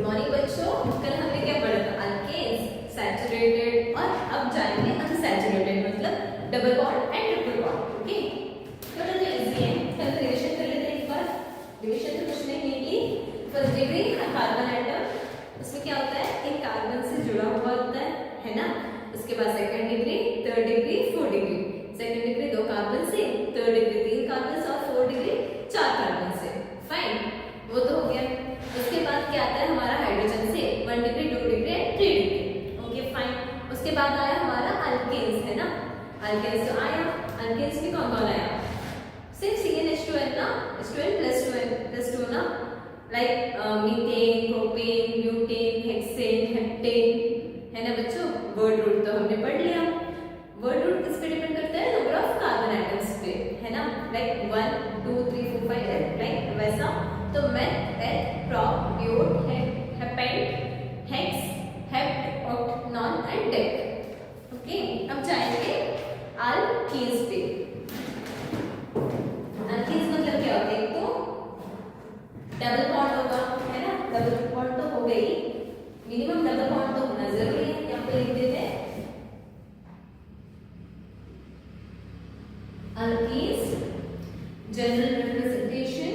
Morning बच्चों, कल हमने क्या पढ़ा था? अल्केन्स, सैचुरेटेड और अब जाएंगे अनसैचुरेटेड मतलब double bond and triple bond. Okay, थोड़ा तो इजी है। चलो रिविजन कर लेते हैं एक बार। रिविजन तो कुछ नहीं है कि फर्स्ट डिग्री कार्बन एटम, उसमें क्या होता है? एक कार्बन से जुड़ा हुआ होता है ना। उसके बाद second degree, third degree, fourth degree. Second degree 2 carbon से, थर्ड डिग्री 3 कार्बन से और फोर्थ डिग्री 4 कार्बन से। फाइन, वो तो हो गया। उसके बाद क्या आता है हमारा? हाइड्रोजन से 1 degree, 2 degree and 3 degree. Okay fine. उसके बाद आया हमारा अल्केन्स, है ना। अल्केन्स तो आया। अल्केन्स में कौन कौन आया? सिर्फ CnH2n ना, H2n+2 ना, like methane, propane, butane, hexane, heptane, है ना बच्चों। वर्ड रूट तो हमने पढ़ लिया। वर्ड रूट किस पे डिपेंड करता है? नंबर ऑफ कार्बन एटम्स पे, है ना। लाइक 1 2 3 4 5 लाइक वैसा। तो meth, eth, prop, but, pent, hex, hept, oct, non and dec. Okay, अब जाएंगे अल्कीन्स पे। अल्कीन्स मतलब क्या होता है? तो डबल बॉन्ड होगा, है ना। डबल बॉन्ड तो हो गई, मिनिमम डबल बॉन्ड तो होना जरूरी है। यहाँ पे लिख देते हैं अल्कीन्स जनरल रिप्रेजेंटेशन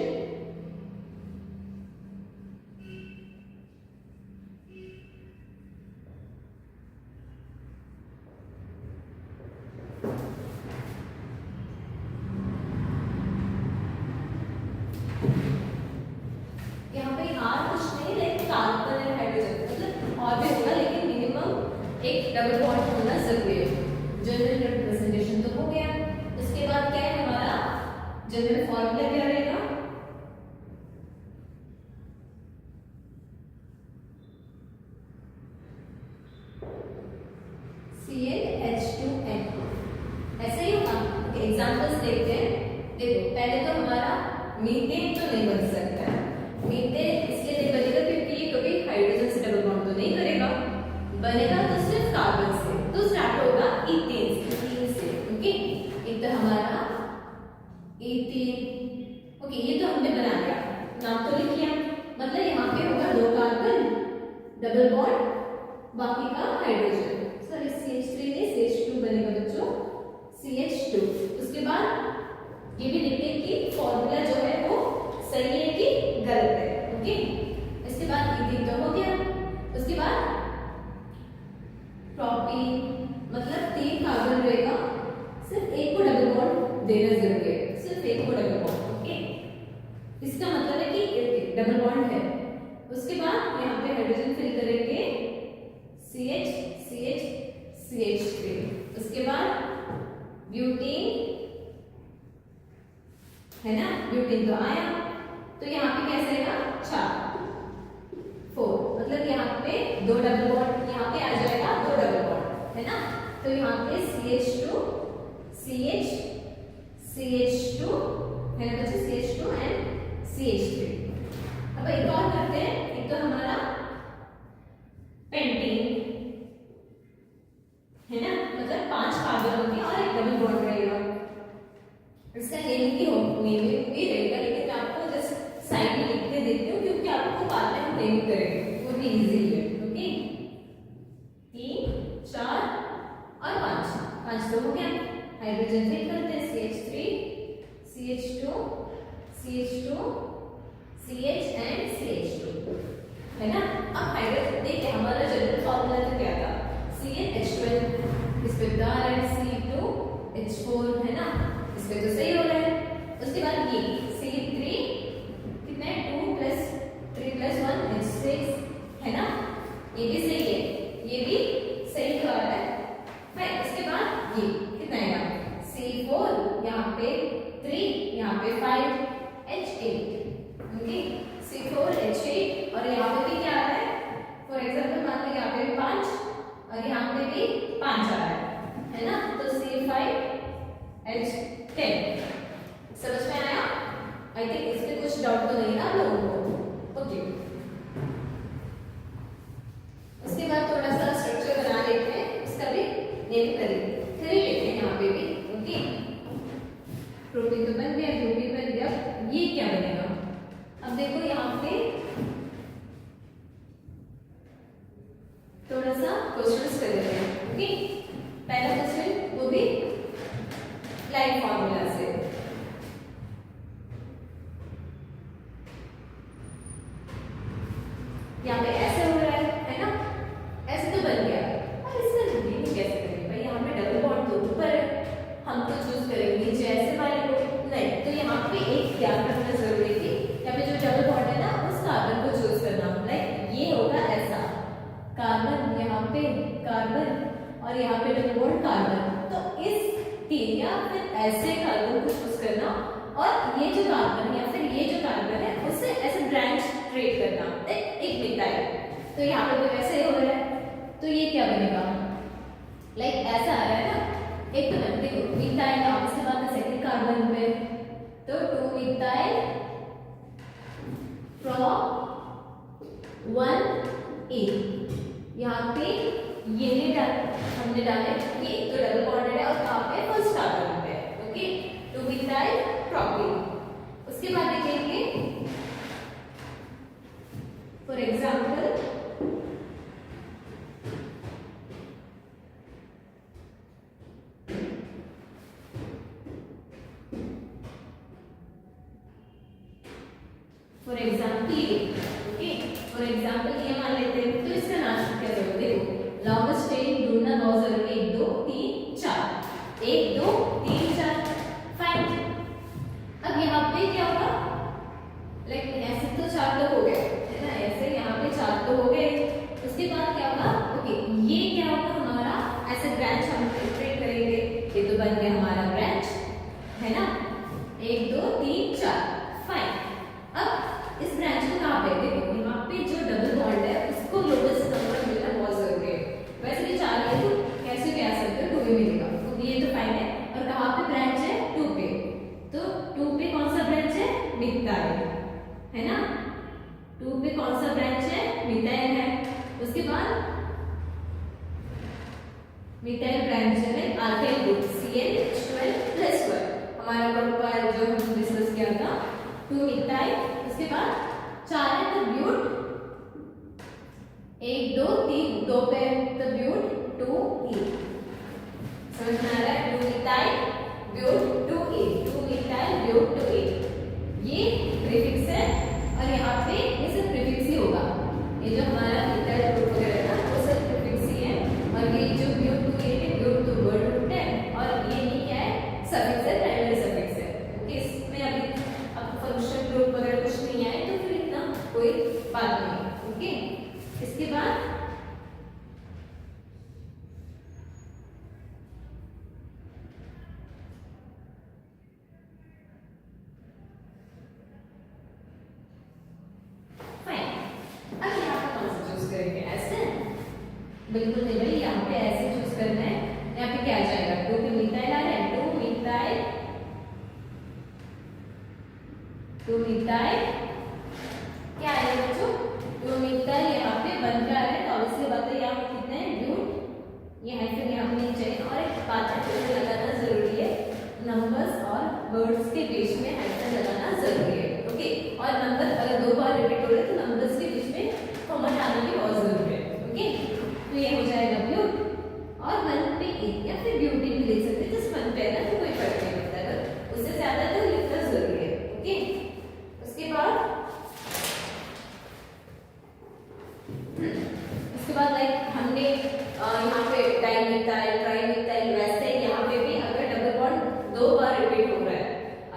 यहाँ पे आर कुछ नहीं, लाइक कार्बन एंड हाइड्रोजन मतलब और भी होगा, लेकिन मिनिमम एक डबल बॉन्ड होना जरूरी है। जनरल रिप्रेजेंटेशन तो हो गया। उसके बाद क्या है हमारा जनरल फॉर्मूला? क्या रहेगा? CnH2n, ऐसे ही होगा। एग्जांपल्स देखते हैं। देखो, पहले तो हमारा मीथेन तो नहीं बन सकता है। मीथेन इसलिए नहीं बनेगा क्योंकि ये कभी हाइड्रोजन से डबल बॉन्ड तो नहीं करेगा, बनेगा तो सिर्फ कार्बन से। तो स्टार्ट होगा इथेन से। ओके, एक तो हमारा इथेन। ओके, ये तो हमने बना लिया, नाम तो लिख लिया। मतलब यहाँ पे होगा 2 कार्बन, डबल बॉन्ड, बाकी का हाइड्रोजन। सॉरी CH3 नहीं, CH2 बनेगा बच्चों, CH2। उसके बाद ये भी देखते हैं कि फॉर्मूला जो है वो सही है कि गलत है। ओके, इसके बाद इथेन तो हो गया। उसके बाद प्रोपेन मतलब 3 कार्बन रहेगा, सिर्फ एक को डबल बॉन्ड देना जरूरी है, सिर्फ एक को डबल बॉन्ड। ओके, इसका मतलब है कि डबल बॉन्ड है। उसके बाद यहाँ पे हाइड्रोजन फिल करेंगे CH CH CH3। उसके बाद ब्यूटेन, है ना। ब्यूटेन तो आया, तो यहाँ पे कैसे रहेगा? 4 मतलब यहाँ पे 2 डबल बॉन्ड, यहाँ पे आ जाएगा 2 डबल बॉन्ड, है ना। तो यहाँ पे CH2 CH CH2, है ना बच्चे, CH2 एंड CH3। अब एक और करते हैं। एक तो हमारा पेंटेन, है ना, मतलब 5 कार्बन होंगे और एक डबल बॉन्ड रहेगा। इसका नेम भी रहेगा, लेकिन मैं आपको जस्ट साइड में लिख के देती हूँ क्योंकि आपको बाद में हम नेम करेंगे, वो भी इजी है। ओके, 3 4 और 5 तो हो गया। हाइड्रोजन फिल करते हैं CH3 CH2 CH2 CH and CH2, है ना। अब हाइड्रोजन देखिए, हमारा जनरल फॉर्मूला तो क्या था? CnH2n, इस पे C2H4, है ना, इस पे तो सही हो रहा है। उसके बाद ये C3 कितना है? 2 + 3 + 1 H6, है ना, ये भी सही है, ये भी सही आ रहा है। फिर इसके बाद ये कितना आएगा? C4, यहाँ पे 3, यहाँ पे 5 H8। ओके, C4H8 और यहाँ पे भी क्या आ रहा है? फॉर एग्जाम्पल मान लो यहाँ पे भी 5 और यहाँ पे भी 5 आ रहा है ना। तो C5H10 समझ में आया? आई थिंक इसमें कुछ डाउट तो नहीं ना लोगों को। ओके, उसके बाद थोड़ा सा स्ट्रक्चर बना लेते हैं, उसका भी नेम करेंगे, फिर लेते हैं यहाँ पे भी। ओके, प्रोटीन तो बन गया, प्रोटीन बन गया, ये क्या बनेगा? अब देखो यहाँ पे तीन या फिर ऐसे कार्बन को चूज करना और ये जो कार्बन या फिर ये जो कार्बन है उससे ऐसे ब्रांच क्रिएट करना एक मिथाइल। तो यहाँ पे तो वैसे हो रहा है, तो ये क्या बनेगा, लाइक ऐसा आ रहा है ना। एक तो देखो मिथाइल आपसे बात है सेकंड कार्बन पे, तो 2 मिथाइल फ्रॉम 1A। यहाँ पे ये नहीं हमने डाले, ये तो डबल बॉन्डेड है और कहाँ पे फर्स्ट कार्बन पे, ओके। 2 methyl propene. उसके बाद देखेंगे फॉर एग्जांपल ये मान लेते हैं, तो इसका नाम क्या होगा, देखो लॉन्गेस्ट चेन ढूंढना बहुत जरूरी है। 1 2 3 4, 1 2 3 4, फाइन। अब यहाँ पे क्या होगा, लाइक ऐसे तो 4 तो हो गए है ना, ऐसे यहाँ पे 4 तो हो गए। उसके बाद क्या होगा, ओके ये क्या होगा हमारा, ऐसे ब्रांच हम क्रिएट करेंगे। ये तो बन गया हमारा ब्रांच है ना, 1 2 3 4, फाइन। अब इस ब्रांच को कहाँ पे, देखो यहाँ पे जो डबल बॉन्ड है उसको लोवेस्ट नंबर मिलना बहुत जरूरी है। वैसे भी 4 है तो कैसे भी आ सकते हो, 2 भी मिलेगा, तो ये तो फाइन है। और कहाँ पे ब्रांच है, 2 पे, तो 2 पे कौन सा ब्रांच है, मिथाइल है ना। 2 पे कौन सा ब्रांच है, मिथाइल है। उसके बाद मिथाइल ब्रांच है अल्काइल ग्रुप CH12+1, हमारा ग्रुप पर जो हम डिस्कस किया था, 2 मिथाइल। उसके बाद 4 है तो ब्यूट, 1 2 3, 2 पे तो ब्यूट 2E। समझ में आ रहा है, 2 मिथाइल ब्यूट 2E, 2 मिथाइल ब्यूट 2E। ये प्रीफिक्स है और यहाँ पे ये सिर्फ प्रीफिक्स ही होगा। ये जो हमारा मिथाइल ग्रुप वगैरह है ना वो सिर्फ प्रीफिक्स ही है। और ये जो ब्यूट 2E है, ब्यूट तो वर्ड रूट है और ये नहीं क्या है, सफिक्स है, प्राइमरी सफिक्स है, ओके। इसमें अभी अब फंक्शन ग्रुप वगैरह कुछ नहीं आए तो फिर इतना कोई बात नहीं, ओके। इसके बाद बिल्कुल नहीं भाई, यहाँ पे ऐसे चूज करना है। यहाँ पे क्या आ जाएगा, 2 पे मिथाइल आ रहा है, 2 मिथाइल, 2 मिथाइल क्या आएगा बच्चों, 2 मिथाइल यहाँ पे बन के आ रहा है। तो ऑब्वियसली बात है यहाँ पे कितने हैं, ब्यूट। ये है फिर यहाँ पे नहीं चाहिए। और एक बात है लगाना जरूरी है, नंबर्स और वर्ड्स के बीच में हाइफन लगाना जरूरी है, ओके। और नंबर अगर 2 बार रिपीट हो रहे तो नंबर्स के बीच में कॉमा डालना भी बहुत जरूरी है, ओके। तो ये हो जाएगा ब्यूट और 1 पे ए या फिर ब्यूटी भी लिख सकते हैं, जस्ट 1 पे है ना तो कोई फर्क नहीं पड़ता, अगर उससे ज्यादा तो लिखना जरूरी है, ओके। उसके बाद लाइक हमने यहाँ पे डाइमिथाइल, ट्राइमिथाइल, वैसे यहाँ पे भी अगर डबल बॉन्ड 2 बार रिपीट हो रहा है,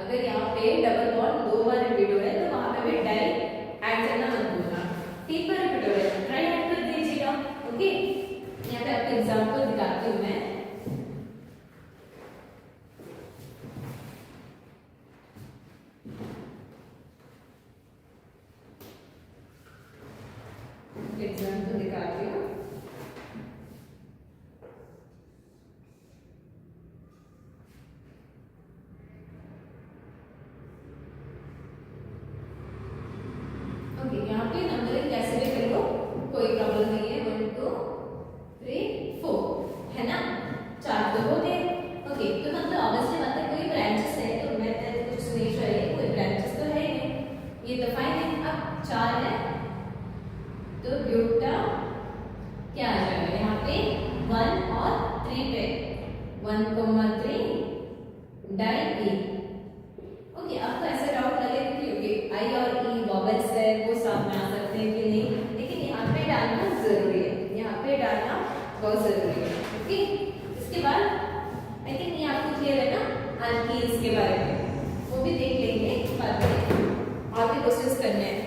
अगर यहाँ पे डबल बॉन्ड 2 बार रिपीट हो रहा है तो वहां पे भी डाई ऐड करना मत भूलना। 3 बार रिपीट हो रहा है ट्राई ऐड कर दीजिएगा, ओके। यहाँ पे आपको एग्जांपल दिखाती हूँ मैं। एग्जांपल दिखाती हूँ। ओके, यहाँ पे नंबरिंग कैसे भी कर लो, कोई प्रॉब्लम नहीं है। 1 2 3 4 है ना, 4 तो हो गए, ओके। तो मतलब ऑब्वियसली बात है कोई ब्रांचेस है तो मैं कुछ नहीं चाहिए, कोई ब्रांचेस तो है नहीं, ये तो फाइन है। अब 4 है तो ब्यूटा क्या आ जाएगा, यहाँ पे 1 और 3 पे 1,3 डाई। ओके, आपको ऐसा डाउट लगे कि ओके आई और ई वॉवेल्स है वो साथ में आ सकते हैं कि नहीं, लेकिन यहाँ पे डालना जरूरी है, यहाँ पे डालना बहुत जरूरी है, ओके। इसके बाद आई थिंक ये आपको क्लियर है ना अल्कीन्स के बारे में, वो भी देख लेंगे बाद में, और भी क्वेश्चंस करने हैं।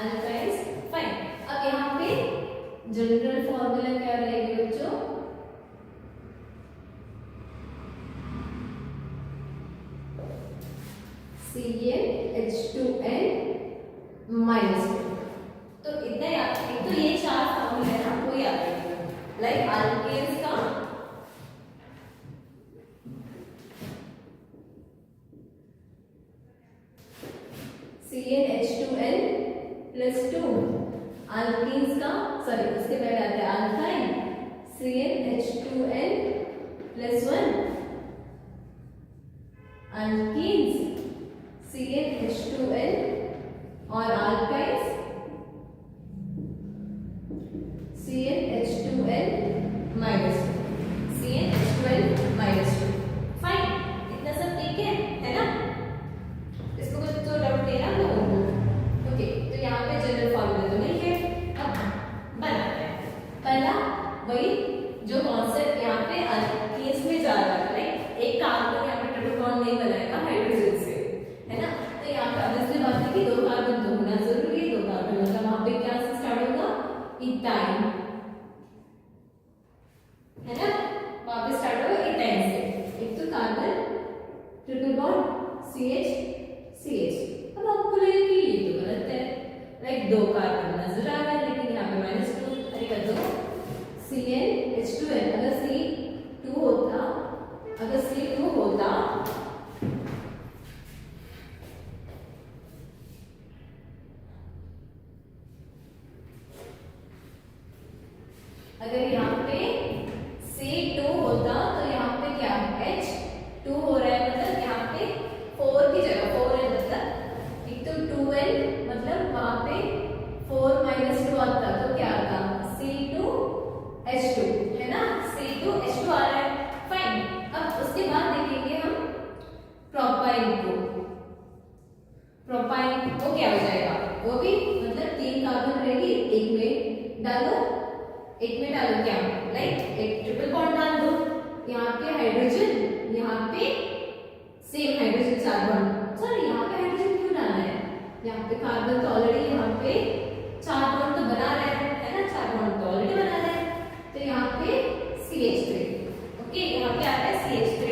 अल्काइंस। फाइन, अब यहाँ पे जनरल फॉर्मूला क्या रहेगी बच्चों? CnH2n -2। तो इतना याद, एक तो ये चार फॉर्मूले है ना वो याद रखिए, लाइक अल्केन्स का CnH2n +2, अल्कीन्स का सॉरी उसके पहले आता है अल्काइन CnH2n +1, अल्कीन्स CnH2n और अल्काइन्स CnH2n -2, CnH2n -2। फाइन, इतना सब ठीक है ना? इसको कुछ तो डाउट नहीं ना लोगों को? ओके, तो यहाँ पे जनरल फॉर्मूला तो मिल गए। अब बनाते हैं पहला वही जो कॉन्सेप्ट यहाँ पे अल्कीन्स में जा रहा है, राइट? एक कार्बन यहाँ पे ट्रिपल बॉन्ड नहीं बनाएगा हाइड्रोजन से, है ना? तो यहाँ पे ऑब्वियसली बात है कि दो कार्बन तो होना जरूरी है। दो कार्बन मतलब वहां पे क्या से स्टार्ट होगा? इथाइन, है ना? वहां पे स्टार्ट होगा इथाइन से। एक तो कार्बन ट्रिपल बॉन्ड CH। अब आपको लगेगा कि ये तो गलत है, लाइक दो कार्बन नजर आ रहा है लेकिन यहाँ पे -2। अरे कर दो CnH2n, अगर C2 होता, अगर C2 होता अगर यहाँ पे C2 होता तो यहाँ पे क्या H2 हो रहा है, मतलब यहाँ पे 4 की जगह 4 है, मतलब एक तो 2n मतलब वहां पे 4 -2 आता तो क्या आता? C2H2, है ना? C2H2 आ रहा है। फाइन, अब उसके बाद देखेंगे हम प्रोपाइन को। प्रोपाइन वो क्या हो जाएगा? वो भी मतलब 3 कार्बन रहेगी, एक में डालो, एक में डालो क्या, लाइक एक ट्रिपल बॉन्ड डाल दो, यहाँ पे हाइड्रोजन, यहाँ पे सेम हाइड्रोजन 4 बॉन्ड। सॉरी, यहाँ पे हाइड्रोजन क्यों डालना है? यहाँ पे कार्बन तो ऑलरेडी यहाँ पे 4 बॉन्ड तो बना रहा है ना? 4 बॉन्ड तो ऑलरेडी बना रहा है, तो यहाँ पे CH3। ओके, यहाँ पे आ रहा है CH3।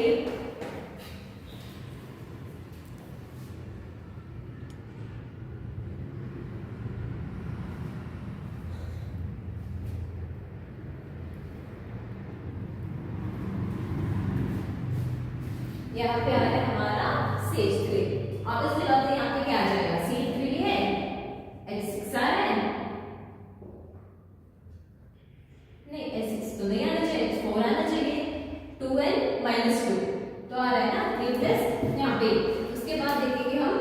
यहाँ पे आ रहा है हमारा CH3। ऑब्वियसली बात है यहाँ पे क्या आ जाएगा? C3 है, H6 आ रहा है, नहीं H6 तो नहीं आना चाहिए, H4 आना चाहिए, 2n -2 तो आ रहा है ना 3 प्लस यहाँ पे। उसके बाद देखेंगे हम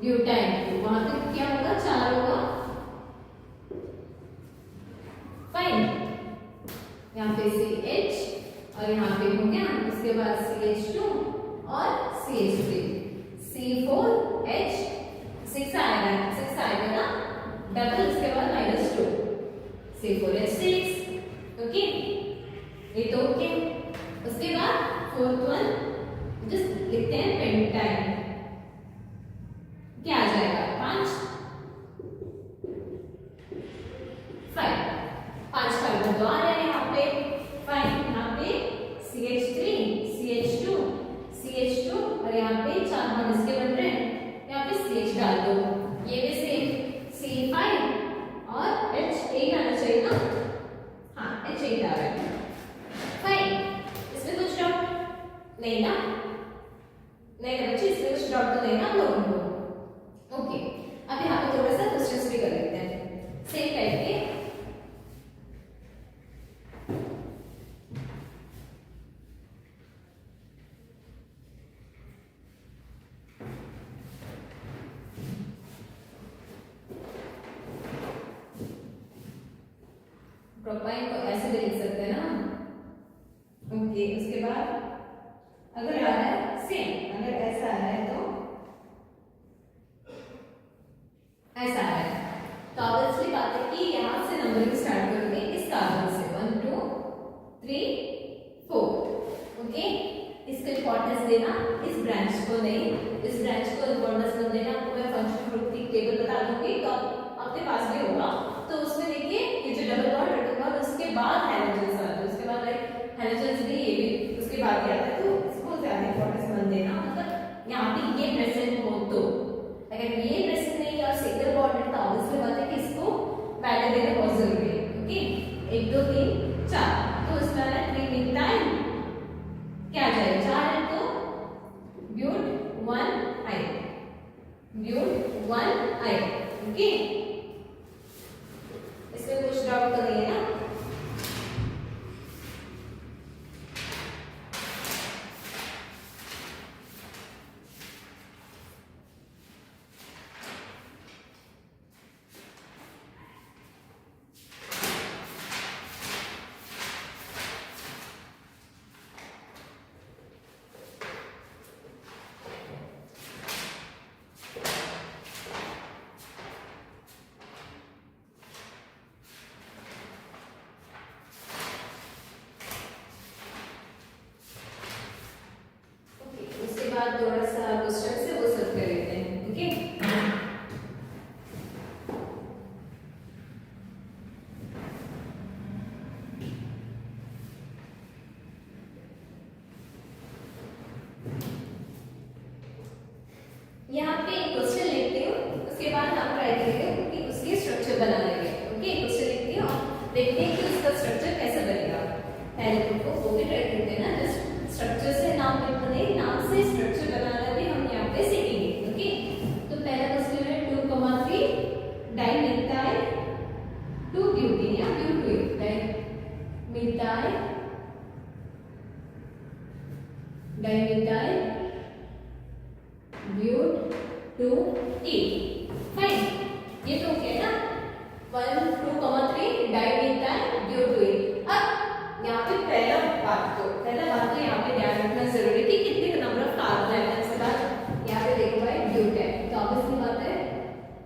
ब्यूटाइन, वहां पे क्या होगा? 4 होगा। फाइन, यहाँ पे CH और यहाँ पे हो गया, उसके बाद CH2 और CH3, C4H6 आएगा, 6 आएगा ना डबल, उसके बाद -2 C4H6। ओके, ये तो ओके। उसके बाद फोर्थ वन जस्ट लिखते हैं पेंटाइन, क्या आ जाएगा? 5 कार्बन तो आ रहे हैं यहाँ पे। फाइन, यहाँ पे CH3 CH2 CH2 और यहाँ पे 4 बॉन्ड इसके बन रहे हैं, यहाँ पे CH डाल दो, ये भी सेम C5 और H8 आना चाहिए ना? हाँ, H8 आ रहा है। फाइन, इसमें कुछ डाउट नहीं ना? नहीं ना बच्चे, इसमें कुछ डाउट तो नहीं ना आप लोगों को? ओके, अब यहाँ पे थोड़ा सा क्वेश्चंस भी कर लेते हैं सेम टाइप के। प्रोपाइन को ऐसे भी लिख सकते हैं ना? ओके, उसके बाद अगर आ रहा है सेम, अगर ऐसा आ रहा है तो ऐसा आ रहा है, तो ऑब्वियसली बात है कि यहां से नंबरिंग स्टार्ट करोगे इस कार्बन से 1 2 3 4। ओके, इसको इंपॉर्टेंस देना, इस ब्रांच को नहीं, इस ब्रांच को इंपॉर्टेंस मत देना। आपको मैं करोगे तो आपके पास भी होगा। तो उसमें देखिए ये जो डबल बॉन्ड ट्रिपल बॉन्ड उसके बाद हैलोजन्स आते हैं, उसके बाद लाइक हैलोजन्स भी ये भी उसके बाद ही आता है, तो इसको ज्यादा इंपॉर्टेंस मत देना। मतलब यहाँ पे ये प्रेजेंट हो तो अगर ये प्रेजेंट नहीं और सिंगल बॉन्ड है तो ऑब्वियसली बात है कि इसको पहले देना बहुत जरूरी है। ओके 1 2 3 4 तो इसमें आना 3 मिलता है क्या आ जाएगा 4 है तो ब्यूट 1 आई ब्यूट 1 आई। ओके इसमें कुछ डाउट तो नहीं है ना। थोड़ा सा क्वेश्चन से वो सब कर लेते हैं। ओके यहाँ पे एक क्वेश्चन लिखती हूँ, उसके बाद हम ट्राई करेंगे कि उसके स्ट्रक्चर बना लेंगे। ओके क्वेश्चन लिखती हूँ, देखते हैं कि उसका स्ट्रक्चर कैसे बनेगा। पहले तो वो भी ट्राई करते हैं ना, जस्ट स्ट्रक्चर से नाम लिखना नहीं, नाम से स्ट्रक्चर बनाना भी हम यहाँ पे सीखेंगे। ओके तो पहला क्वेश्चन है 2,3 डाइमिथाइल 2 ब्यूटेन या ब्यूटेन डाइमिथाइल ब्यूट 2 फाइन। ये तो क्या है ना 1 2,3 डाइमिथाइल ब्यूट 2। अब यहाँ पे पहला बात तो यहाँ पे ध्यान रखना जरूरी है कि कितने नंबर ऑफ कार्बन है। इसके बाद यहाँ पे देखो भाई ब्यूट है तो ऑब्वियसली बात है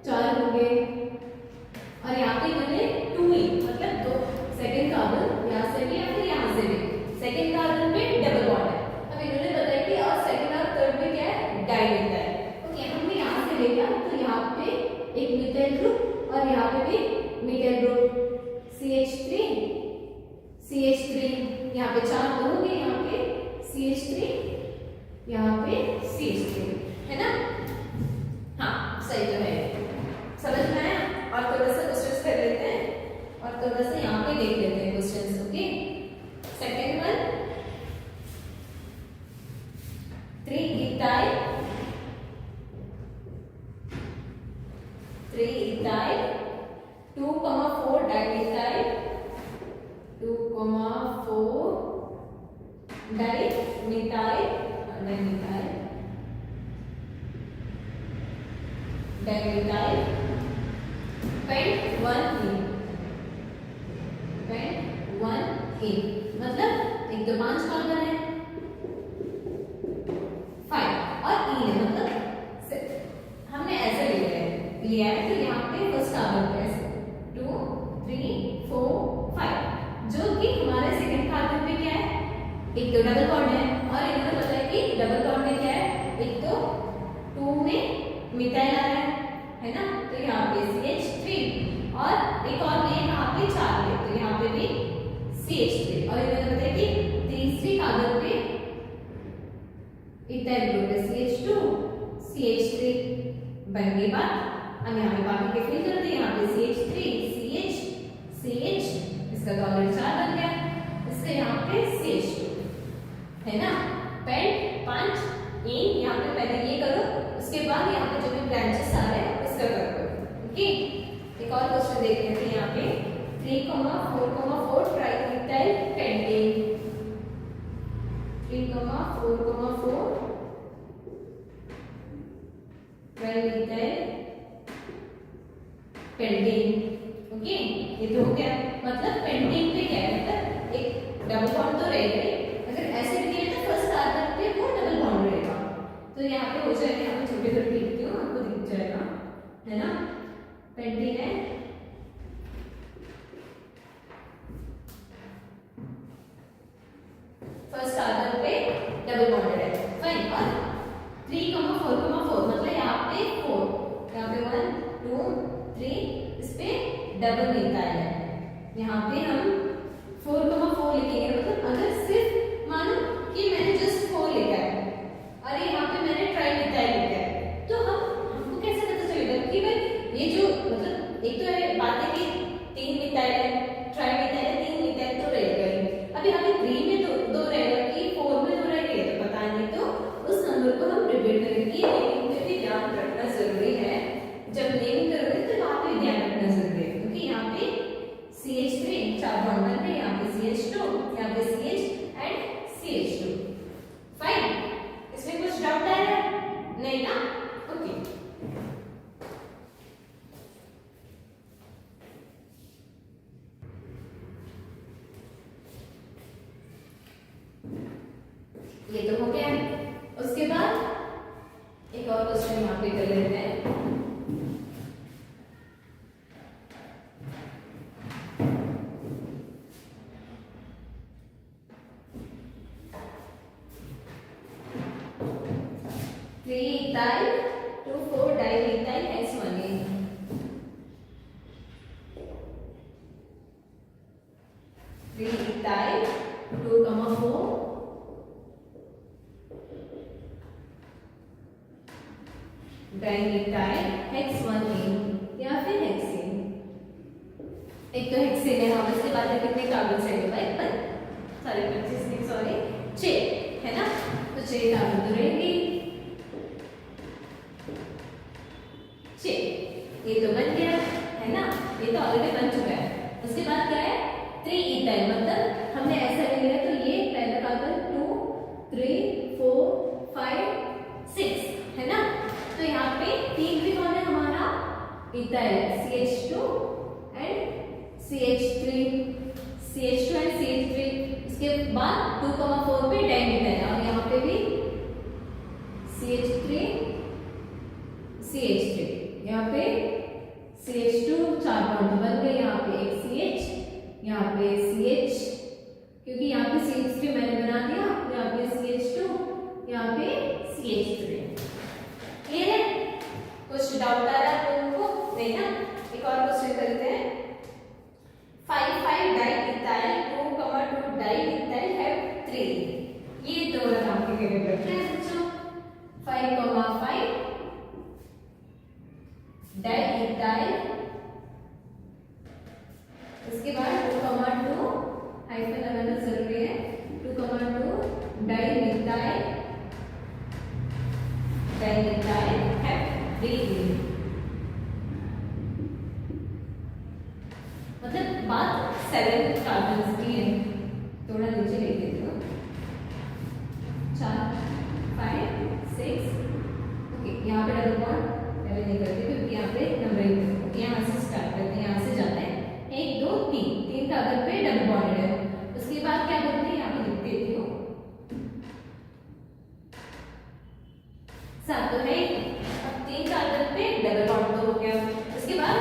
4 होंगे और यहाँ पे मैंने 2 ही मतलब 2 सेकंड कार्बन यहाँ से भी या फिर यहाँ से भी सेकंड कार्बन पे डबल बॉन्ड है। अब इन्होंने बताया कि और सेकंड और थर्ड में क्या है डाइमिथाइल। ओके हमने यहाँ से ले लिया तो यहाँ पे एक मिथाइल ग्रुप और यहाँ पे भी मिथाइल ग्रुप CH3 यहाँ पे 4 तो होंगे, यहाँ पे CH3 यहाँ पे CH3 है ना। हाँ सही तो है, समझ में आया। और थोड़ा सा क्वेश्चंस कर लेते हैं और थोड़ा सा यहाँ पे देख लेते हैं questions. Okay second one 3 ethyl 2,4 dimethyl 2,4 dimethyl pent 1 मतलब 1 2 5 कार्बन है 5 और E है मतलब हमने ऐसे लिया है तो यहाँ पे फर्स्ट कार्बन पे 2 3 4 5 जो कि हमारे सेकंड कार्बन पे क्या है एक तो डबल बॉन्ड है और इन्होंने बताया कि डबल बॉन्ड में क्या है एक तो 2 में मिथाइल आ रहा है ना तो यहाँ पे CH3 और एक और में यहाँ पे 4 है तो यहाँ पे भी CH3 और इन्होंने बताया कि तीसरी कार्बन पे इथाइल ग्रुप है CH2 CH3 बन गई बात। अब यहाँ पे बाकी के फिल कर दिए, यहाँ पे CH3 CH इसका तो ऑलरेडी 4 बन गया, इसका यहाँ पे CH2 है ना। पेंट 5 इन यहाँ पे पहले ये करो उसके बाद यहाँ पे जो भी ब्रांचेस आ रहे हैं उसका करो। ओके एक और क्वेश्चन देख लेते हैं यहाँ पे 3,4,4 trimethyl pentane 3,4,4 trimethyl pentane. Okay ये तो हो गया, मतलब पेंटेन पे क्या है मतलब एक डबल बॉन्ड तो रहेगा, अगर ऐसे भी दिया तो फर्स्ट कार्बन पे वो डबल बॉन्ड रहेगा तो यहाँ पे हो जाएगा। यहाँ पे छोटे छोटे लिखती हूँ आपको दिख जाएगा है ना। पेंटेन है फर्स्ट कार्बन पे डबल बॉन्ड है फाइन और 3,4,4 मतलब यहाँ पे 4 यहाँ पे 1 2 डबल मिथाइल है। यहाँ पे हम 4,4 लिखेंगे, मतलब अगर सिर्फ मानो कि मैंने जस्ट 4 लिखा है और यहाँ पे मैंने ट्राई मिथाइल लिखा है, तो हमको कैसे पता चलेगा कि भाई ये जो मतलब एक तो बात है कि 3 मिथाइल है, ट्राई मिथाइल है, 3 मिथाइल तो रह गए। अब यहाँ पे 3 में दो रहेगा कि 4 में दो रह गए, तो पता नहीं, तो उस नंबर को हम रिपीट करेंगे। ये नेमिंग में भी ध्यान रखना जरूरी है, जब नेमिंग करोगे तो वहाँ पे ध्यान रखना जरूरी है, क्योंकि यहाँ पे CH3 4 बॉन्ड बन रहे, यहाँ पे CH2, यहाँ पे CH एंड CH2। फाइन, इसमें कुछ डाउट आया नहीं ना? ओके, ये तो हो गया। उसके बाद एक और क्वेश्चन यहाँ पे कर लेते हैं। Ethyl 2,4 dimethyl X1A। 3 ethyl 2,4 dimethyl X1A या फिर हेक्सेन। एक तो हेक्सेन है, हम इसके बाद कितने कार्बन चाहिए भाई? सॉरी 25 नहीं, सॉरी 6 है ना, तो 6 कार्बन तो रहेंगे। ये तो बन गया है ना, ये तो ऑलरेडी बन चुका है। उसके बाद क्या है? 3 इथाइल, मतलब हमने ऐसा ले लिया, तो ये पहला कार्बन 2 3 4 5 6 है ना, तो यहाँ पे 3 भी कौन है हमारा? Ethyl, CH2 and CH3, CH2 and CH3। इसके बाद 2,4 पे डाइमिथाइल, और यहाँ पे भी CH3 CH3, यहाँ पे CH2 4 बॉन्ड बन गए, यहाँ पे एक CH, यहाँ पे CH, क्योंकि यहाँ पे CH3 मैंने बना दिया, यहाँ पे CH2, यहाँ पे CH3। क्लियर है? कुछ डाउट आ रहा है तुमको? नहीं ना? एक और क्वेश्चन करते हैं। 5,5 डाइमिथाइल 2,2 डाइमिथाइल हैव 3। ये दोनों आपके फेवरेट करते हैं बच्चों। 5,5 डाइमिथाइल, इसके बाद 2,2 हाइफन लगाना जरूरी है, 2,2 डाइमिथाइल है 3। मतलब बात 7 कार्बन की है, थोड़ा नीचे लिख देती हूँ। 4 5 6, ओके, यहाँ पे डबल बॉन्ड पहले नहीं करते क्योंकि यहाँ पे नंबरिंग, यहाँ से स्टार्ट करते हैं, यहाँ से जाते हैं 1 2 3 कागज पे डबल बॉन्ड है। उसके बाद क्या बोलते हैं, यहाँ पे लिख देती हूँ 7 तो है। अब 3 कागज पे डबल बॉन्ड तो हो गया। उसके बाद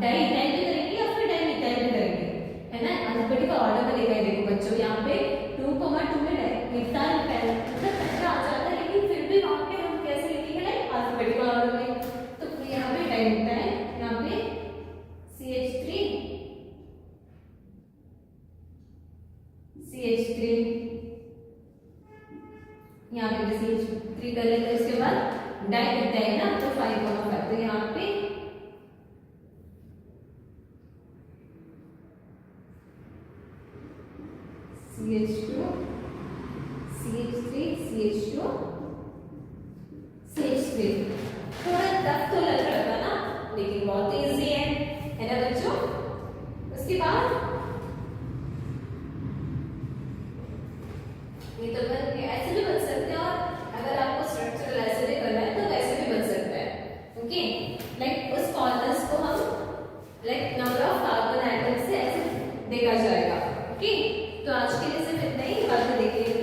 डाइमिथाइल भी करेंगे या फिर डाइमिथाइल भी करेंगे, है ना? अल्फाबेटिक ऑर्डर में लिखा है, देखो बच्चों यहाँ पे 2,2 में डाइमिथाइल पहला आ जाता है, लेकिन फिर भी वहाँ पे हम कैसे लिखेंगे? अल्फाबेटिक ऑर्डर में। तो यहाँ पे डाइमिथाइल, यहाँ पे CH3 यहाँ पे CH3 कर लेते हैं। उसके बाद डाइमिथाइल ना, तो 5,5, तो यहाँ पे CH2 CH3 CH2 CH3। थोड़ा टफ तो लग रहा था ना, लेकिन बहुत इजी है ना बच्चों? उसके बाद ये तो बन गया, ऐसे भी बन सकते हैं, और अगर आपको स्ट्रक्चरल ऐसे भी करना है तो वैसे भी बन सकता है। ओके, लाइक उस कॉर्नर्स को हम like number of carbon atoms से ऐसे देखा जाएगा। ओके, तो आज के लिए सिर्फ इतना ही, बाद में देखिए।